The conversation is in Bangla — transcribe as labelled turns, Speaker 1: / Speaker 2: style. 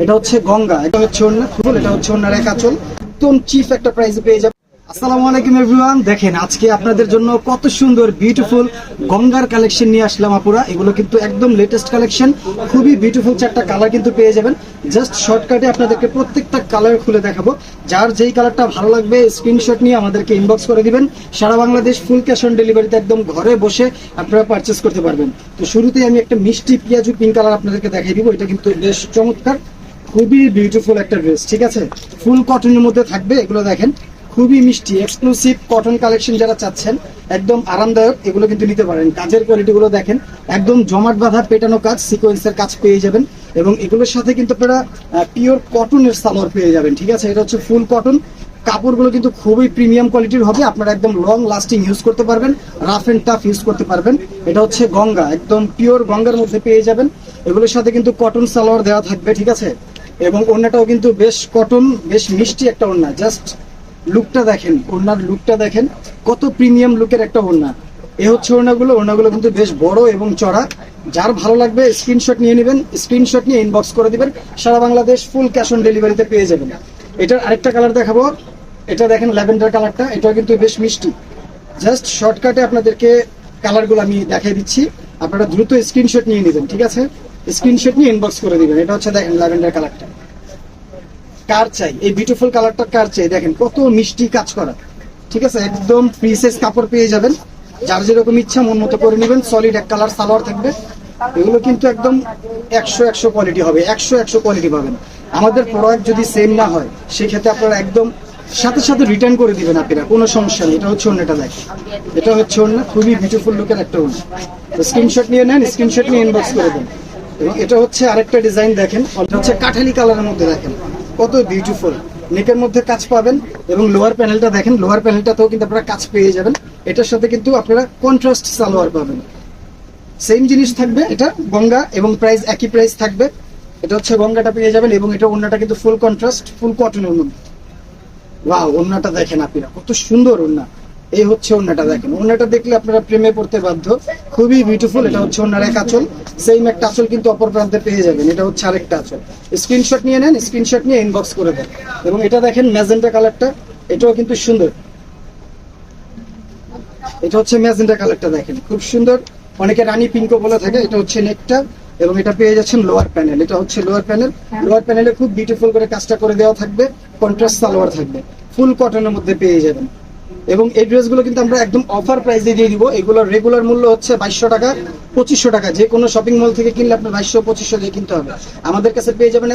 Speaker 1: এটা হচ্ছে গঙ্গা, এটা হচ্ছে ওড়না ফুল, এটা হচ্ছে ওড়নার এক আঁচল, একদম চিপ একটা প্রাইসে পেয়ে যাবেন। আসসালামু আলাইকুম এভরিওয়ান, দেখেন আজকে আপনাদের জন্য কত সুন্দর বিউটিফুল গঙ্গার কালেকশন নিয়ে আসলাম আপুরা। এগুলো কিন্তু একদম লেটেস্ট কালেকশন, খুবই বিউটিফুল চারটা কালার কিন্তু পেয়ে যাবেন। জাস্ট শর্টকাটে আপনাদেরকে প্রত্যেকটা কালার খুলে দেখাবো। যার যেই কালারটা ভালো লাগবে স্ক্রিনশট নিয়ে আমাদেরকে ইনবক্স করে দিবেন। সারা বাংলাদেশ ফুল ক্যাশ অন ডেলিভারিতে একদম ঘরে বসে আপনারা পারচেস করতে পারবেন। তো শুরুতেই আমি একটা মিষ্টি পেঁয়াজু পিঙ্ক কালার আপনাদেরকে দেখাই দিব। এটা কিন্তু বেশ চমৎকার, খুবই বিউটিফুল একটা ড্রেস, ঠিক আছে? ফুল কটনের মধ্যে থাকবে। এগুলো দেখেন খুবই মিষ্টি এক্সক্লুসিভ কটন কালেকশন, যারা চাচ্ছেন একদম আরামদায়ক এগুলো কিন্তু নিতে পারেন। কাজের কোয়ালিটি গুলো দেখেন, একদম জমাট বাঁধা পেটানো কাজ, সিকোয়েন্সের কাজ পেয়ে যাবেন। এবং এগুলোর সাথে কিন্তু আপনারা পিওর কটনের সালোয়ার পেয়ে যাবেন, ঠিক আছে? এটা হচ্ছে ফুল কটন, কাপড়গুলো কিন্তু খুবই প্রিমিয়াম কোয়ালিটির হবে। আপনারা একদম লং লাস্টিং ইউজ করতে পারবেন, রাফ এন্ড টাফ ইউজ করতে পারবেন। এটা হচ্ছে গঙ্গা, একদম পিওর গঙ্গার মধ্যে পেয়ে যাবেন। এগুলোর সাথে কিন্তু কটন সালোয়ার দেওয়া থাকবে, ঠিক আছে? এবং ওড়নাটাও কিন্তু বেশ কটন, বেশ মিষ্টি একটা ওড়না। জাস্ট লুকটা দেখেন, ওড়নার লুকটা দেখেন, কত প্রিমিয়াম লুকের একটা ওড়না। এ হচ্ছে ওড়নাগুলো কিন্তু বেশ বড় এবং চড়া। যার ভালো লাগবে স্ক্রিনশট নিয়ে নেবেন, স্ক্রিনশট নিয়ে ইনবক্স করে দিবেন। সারা বাংলাদেশ ফুল ক্যাশ অন ডেলিভারিতে পেয়ে যাবেন। এটার আরেকটা কালার দেখাবো, এটা দেখেন ল্যাভেন্ডার কালারটা, এটাও কিন্তু বেশ মিষ্টি। জাস্ট শর্টকাটে আপনাদেরকে কালারগুলো আমি দেখাই দিচ্ছি, আপনারা দ্রুত স্ক্রিনশট নিয়ে নেবেন, ঠিক আছে? স্ক্রিনশট নিয়ে ইনবক্স করে দিবেন। এটা হচ্ছে দেখেন ল্যাভেন্ডার কালারটা, কার চাই এই বিউটিফুল কালারটা, কার চাই? দেখেন কত মিষ্টি কাজ করা, ঠিক আছে? একদম প্রিন্সেস কাপড় পেয়ে যাবেন। যার যেরকম ইচ্ছা মন মতো করে নেবেন। সলিড এক কালার সালোয়ার থাকবে। এগুলো কিন্তু একদম 100 কোয়ালিটি হবে, 100 কোয়ালিটি পাবেন। আমাদের প্রোডাক্ট যদি সেম না হয় সেক্ষেত্রে আপনারা একদম সাথে সাথে রিটার্ন করে দিবেন, আপনারা কোনো সমস্যা নেই। এটা হচ্ছে ওড়নাটা দেখেন, এটা হচ্ছে ওড়না, খুবই বিউটিফুল লুকের একটা ওড়না। তো স্ক্রিনশট নিয়ে নেন, স্ক্রিনশট নিয়ে ইনবক্স করে দেন। এবং এটা হচ্ছে আরেকটা ডিজাইন দেখেন, এটা হচ্ছে কাঠালি কালারের মধ্যে, দেখেন কত বিউটিফুল। নেকের মধ্যে কাজ পাবেন এবং লোয়ার প্যানেলটা দেখেন, লোয়ার প্যানেলটাতেও কিন্তু আপনারা কাজ পেয়ে যাবেন। এটার সাথে কিন্তু আপনারা কন্ট্রাস্ট সালোয়ার পাবেন। সেম জিনিস থাকবে, এটা গঙ্গা এবং প্রাইস একই প্রাইস থাকবে। এটা হচ্ছে গঙ্গাটা পেয়ে যাবেন এবং এটা ওড়নাটা কিন্তু ফুল কন্ট্রাস্ট, ফুল কটনের মধ্যে। ওয়াও, ওড়নাটা দেখেন আপনারা, কত সুন্দর ওড়না। এই হচ্ছে ওড়নাটা দেখেন, ওড়নাটা দেখলে আপনারা প্রেমে পড়তে বাধ্য, খুবই বিউটিফুল। এটা হচ্ছে ওড়নার এক আঁচল, সেম একটা আঁচল কিন্তু অপর প্রান্তে পেয়ে যাবেন। এটা হচ্ছে আরেকটা আঁচল। স্ক্রিনশট নিয়ে নেন, স্ক্রিনশট নিয়ে ইনবক্স করে দেন। এবং এটা দেখেন ম্যাজেন্টা কালারটা, এটাও কিন্তু সুন্দর। এটা হচ্ছে ম্যাজেন্টা কালারটা দেখেন, খুব সুন্দর। অনেকে রানী পিঙ্কও বলে থাকে। এটা হচ্ছে নেকটা এবং এটা পেয়ে যাচ্ছেন লোয়ার প্যানেল। এটা হচ্ছে লোয়ার প্যানেল, লোয়ার প্যানেলে খুব বিউটিফুল করে কাজটা করে দেওয়া থাকবে, কন্ট্রাস্ট সালোয়ার থাকবে, ফুল কটনের মধ্যে পেয়ে যাবেন। এবং এই ড্রেসগুলো কিন্তু আমরা একদম অফার প্রাইসে দিয়ে দিব। এগুলোর রেগুলার মূল্য হচ্ছে 2200 টাকা, 2500 টাকা। যে কোনো শপিং মল থেকে কিনলে আপনার 2200 2500 দিয়ে কিনতে হবে। আমাদের কাছে পেয়ে যাবেন